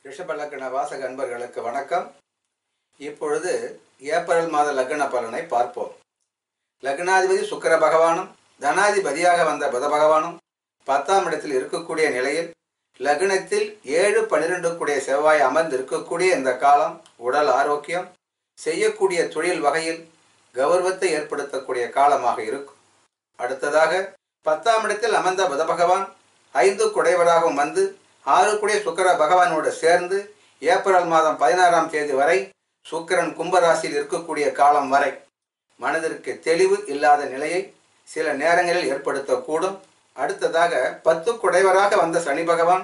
ரிஷப லக்ன வாசக அன்பர்களுக்கு வணக்கம். இப்பொழுது ஏப்ரல் மாத லக்ன பலனை பார்ப்போம். லக்னாதிபதி சுக்கிர பகவானும் தனாதிபதியாக வந்த புத பகவானும் 10ஆம் இடத்தில் இருக்கக்கூடிய நிலையில் லக்னத்தில் 7-12 கூடிய செவ்வாய் அமர்ந்து இருக்கக்கூடிய இந்த காலம் உடல் ஆரோக்கியம், செய்யக்கூடிய தொழில் வகையில் கௌரவத்தை ஏற்படுத்தக்கூடிய காலமாக இருக்கும். அடுத்ததாக 10ஆம் இடத்தில் அமர்ந்த புத பகவான் 5 குடைவராகவும் வந்து 6 கூடிய சுக்கிர பகவானோடு சேர்ந்து ஏப்ரல் மாதம் 16ஆம் தேதி வரை சுக்கிரன் கும்பராசியில் இருக்கக்கூடிய காலம் வரை மனதிற்கு தெளிவு இல்லாத நிலையை சில நேரங்களில் ஏற்படுத்தக்கூடும். அடுத்ததாக 10 குடைவராக வந்த சனி பகவான்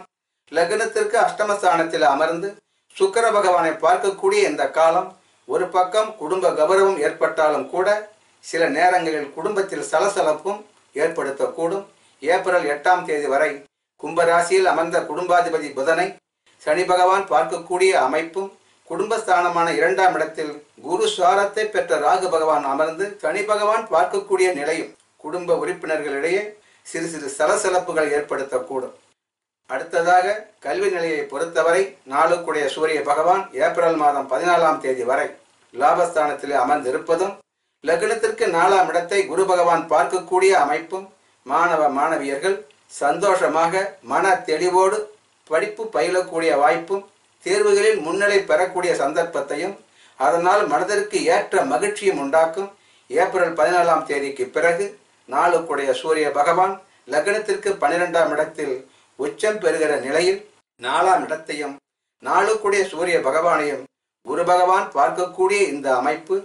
லக்னத்திற்கு அஷ்டமஸ்தானத்தில் அமர்ந்து சுக்கிர பகவானை பார்க்கக்கூடிய இந்த காலம் ஒரு பக்கம் குடும்ப கௌரவம் ஏற்பட்டாலும் கூட சில நேரங்களில் குடும்பத்தில் சலசலப்பும் ஏற்படுத்தக்கூடும். ஏப்ரல் 8ஆம் தேதி வரை கும்பராசியில் அமர்ந்த குடும்பாதிபதி புதனை சனி பகவான் பார்க்கக்கூடிய அமைப்பும், குடும்பஸ்தானமான 2ஆம் இடத்தில் குரு சாரத்தை பெற்ற ராகு பகவான் அமர்ந்து சனி பகவான் பார்க்கக்கூடிய நிலையும் குடும்ப உறுப்பினர்களிடையே சிறு சிறு சலசலப்புகளை ஏற்படுத்தக்கூடும். அடுத்ததாக கல்வி நிலையை பொறுத்தவரை 4 கூடிய சூரிய பகவான் ஏப்ரல் மாதம் 14ஆம் தேதி வரை லாபஸ்தானத்திலே அமர்ந்திருப்பதும், லக்னத்திற்கு 4ஆம் இடத்தை குரு பகவான் பார்க்கக்கூடிய அமைப்பும் மாணவ மாணவியர்கள் சந்தோஷமாக மன தெளிவோடு படிப்பு பயிலக்கூடிய வாய்ப்பும், தேர்வுகளில் முன்னிலை பெறக்கூடிய சந்தர்ப்பத்தையும், அதனால் மனதிற்கு ஏற்ற மகிழ்ச்சியும் உண்டாக்கும். ஏப்ரல் 14ஆம் தேதிக்கு பிறகு 4 கூடிய சூரிய பகவான் லக்னத்திற்கு 12ஆம் இடத்தில் உச்சம் பெறுகிற நிலையில் 4ஆம் இடத்தையும் 4 கூடிய சூரிய பகவானையும் குரு பகவான் பார்க்கக்கூடிய இந்த அமைப்பு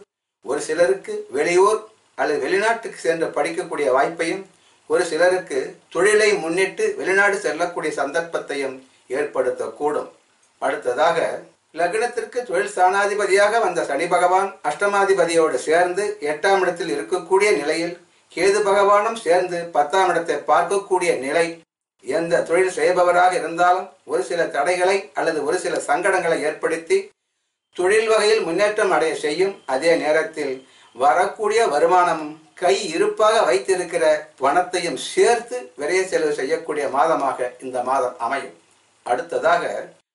ஒரு சிலருக்கு வெளியூர் அல்லது வெளிநாட்டுக்கு சென்று படிக்கக்கூடிய வாய்ப்பையும், ஒரு சிலருக்கு தொழிலை முன்னிட்டு வெளிநாடு செல்லக்கூடிய சந்தர்ப்பத்தையும் ஏற்படுத்தக்கூடும். அடுத்ததாக லக்னத்திற்கு தொழில் ஸ்தானாதிபதியாக வந்த சனி பகவான் அஷ்டமாதிபதியோடு சேர்ந்து 8ஆம் இடத்தில் இருக்கக்கூடிய நிலையில் கேது பகவானும் சேர்ந்து 10ஆம் இடத்தை பார்க்கக்கூடிய நிலை எந்த தொழில் செய்பவராக இருந்தாலும் ஒரு சில தடைகளை அல்லது ஒரு சில சங்கடங்களை ஏற்படுத்தி தொழில் வகையில் முன்னேற்றம் அடைய செய்யும். அதே நேரத்தில் வரக்கூடிய வருமானமும் கை இருப்பாக வைத்திருக்கிற பணத்தையும் சேர்த்து விரைய செலவு செய்யக்கூடிய மாதமாக இந்த மாதம் அமையும். அடுத்ததாக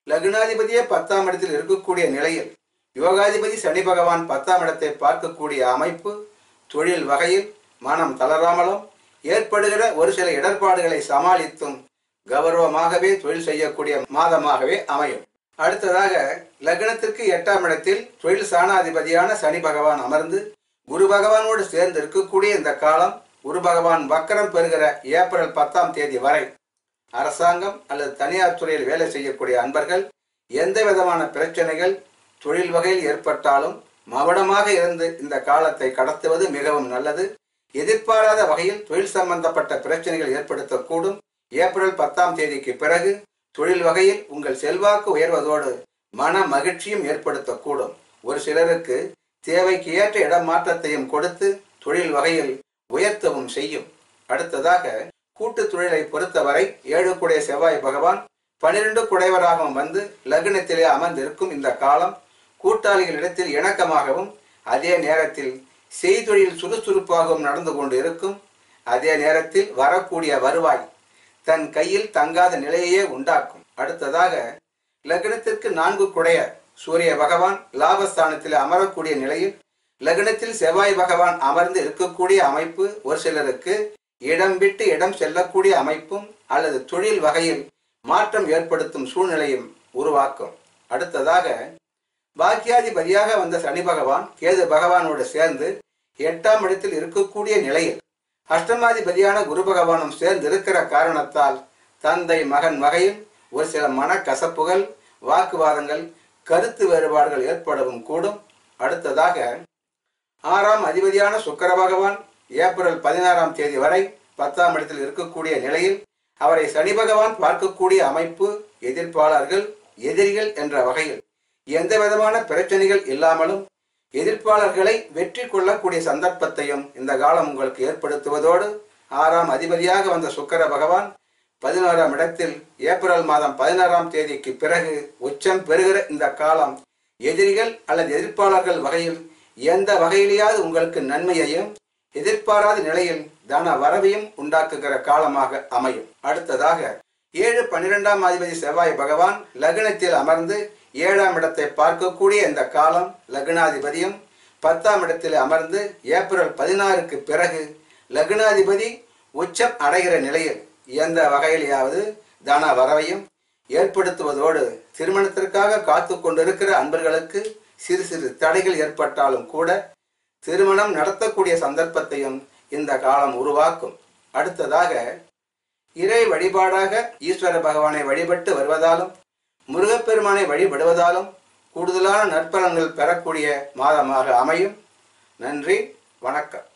லக்னாதிபதியே 10ஆம் இடத்தில் இருக்கக்கூடிய நிலையில் யோகாதிபதி சனி பகவான் 10ஆம் இடத்தை பார்க்கக்கூடிய அமைப்பு தொழில் வகையில் மனம் தளராமலும் ஏற்படுகிற ஒரு சில இடர்பாடுகளை சமாளித்தும் கௌரவமாகவே தொழில் செய்யக்கூடிய மாதமாகவே அமையும். அடுத்ததாக லக்னத்திற்கு 8ஆம் இடத்தில் தொழில் ஸ்தானாதிபதியான சனி பகவான் அமர்ந்து குரு பகவானோடு சேர்ந்து இருக்கக்கூடிய இந்த காலம் குரு பகவான் வக்கரம் பெறுகிற ஏப்ரல் 10ஆம் தேதி வரை அரசாங்கம் அல்லது தனியார் துறையில் வேலை செய்யக்கூடிய அன்பர்கள் எந்த விதமான பிரச்சனைகள் தொழில் வகையில் ஏற்பட்டாலும் மௌனமாக இருந்து இந்த காலத்தை கடத்துவது மிகவும் நல்லது. எதிர்பாராத வகையில் தொழில் சம்பந்தப்பட்ட பிரச்சனைகள் ஏற்படுத்தக்கூடும். ஏப்ரல் 10ஆம் தேதிக்கு பிறகு தொழில் வகையில் உங்கள் செல்வாக்கு உயர்வதோடு மன மகிழ்ச்சியும் ஏற்படுத்தக்கூடும். ஒரு சிலருக்கு தேவைக்கு ஏற்ற இடமாற்றத்தையும் கொடுத்து தொழில் வகையில் உயர்த்தவும் செய்யும். அடுத்ததாக கூட்டு தொழிலை பொறுத்தவரை 7 கூடிய செவ்வாய் பகவான் 12 குடைவராகவும் வந்து லக்னத்திலே அமர்ந்திருக்கும் இந்த காலம் கூட்டாளிகளிடத்தில் இணக்கமாகவும் அதே நேரத்தில் செய்தொழில் சுறுசுறுப்பாகவும் நடந்து கொண்டு இருக்கும். அதே நேரத்தில் வரக்கூடிய வருவாய் தன் கையில் தங்காத நிலையே உண்டாக்கும். அடுத்ததாக லக்னத்திற்கு 4 குடைய சூரிய பகவான் லாபஸ்தானத்தில் அமரக்கூடிய நிலையில் லக்னத்தில் செவ்வாய் பகவான் அமர்ந்து இருக்கக்கூடிய அமைப்பு ஒரு சிலருக்கு இடம் விட்டு இடம் செல்லக்கூடிய அமைப்பும் அல்லது தொழில் வகையில் மாற்றம் ஏற்படுத்தும் சூழ்நிலையும் உருவாக்கும். அடுத்ததாக பாக்கியாதிபதியாக வந்த சனி பகவான் கேது பகவானோடு சேர்ந்து 8ஆம் இடத்தில் இருக்கக்கூடிய நிலையில் அஷ்டமாதிபதியான குரு பகவானும் சேர்ந்து இருக்கிற காரணத்தால் தந்தை மகன் வகையில் ஒரு சில மனக்கசப்புகள், வாக்குவாதங்கள், கருத்து வேறுபாடுகள் ஏற்படவும் கூடும். அடுத்ததாக 6ஆம் அதிபதியான சுக்கிர பகவான் ஏப்ரல் 16ஆம் தேதி வரை 10ஆம் இடத்தில் இருக்கக்கூடிய நிலையில் அவரை சனி பகவான் பார்க்கக்கூடிய அமைப்பு எதிர்ப்பாளர்கள், எதிரிகள் என்ற வகையில் எந்த விதமான பிரச்சனைகள் இல்லாமலும் எதிர்ப்பாளர்களை வெற்றி கொள்ளக்கூடிய சந்தர்ப்பத்தையும் இந்த காலம் உங்களுக்கு ஏற்படுத்துவதோடு 6ஆம் அதிபதியாக வந்த சுக்கிர பகவான் 11ஆம் இடத்தில் ஏப்ரல் மாதம் 16ஆம் தேதிக்கு பிறகு உச்சம் பெறுகிற இந்த காலம் எதிரிகள் அல்லது எதிர்ப்பாளர்கள் வகையில் எந்த வகையிலேயாவது உங்களுக்கு நன்மையையும் எதிர்பாராத நிலையில் தன வரவையும் உண்டாக்குகிற காலமாக அமையும். அடுத்ததாக 7 12ஆம் அதிபதி செவ்வாய் பகவான் லக்னத்தில் அமர்ந்து 7ஆம் இடத்தை பார்க்கக்கூடிய இந்த காலம் லக்னாதிபதியும் 10ஆம் இடத்தில் அமர்ந்து ஏப்ரல் 16க்கு பிறகு லக்னாதிபதி உச்சம் அடைகிற நிலையில் எந்த வகையிலாவது தன வரவையும் ஏற்படுத்துவதோடு திருமணத்திற்காக காத்து கொண்டிருக்கிற அன்பர்களுக்கு சிறு சிறு தடைகள் ஏற்பட்டாலும் கூட திருமணம் நடத்தக்கூடிய சந்தர்ப்பத்தையும் இந்த காலம் உருவாக்கும். அடுத்ததாக இறை வழிபாடாக ஈஸ்வர பகவானை வழிபட்டு வருவதாலும் முருகப்பெருமானை வழிபடுவதாலும் கூடுதலான நற்பலன்கள் பெறக்கூடிய மாதமாக அமையும். நன்றி, வணக்கம்.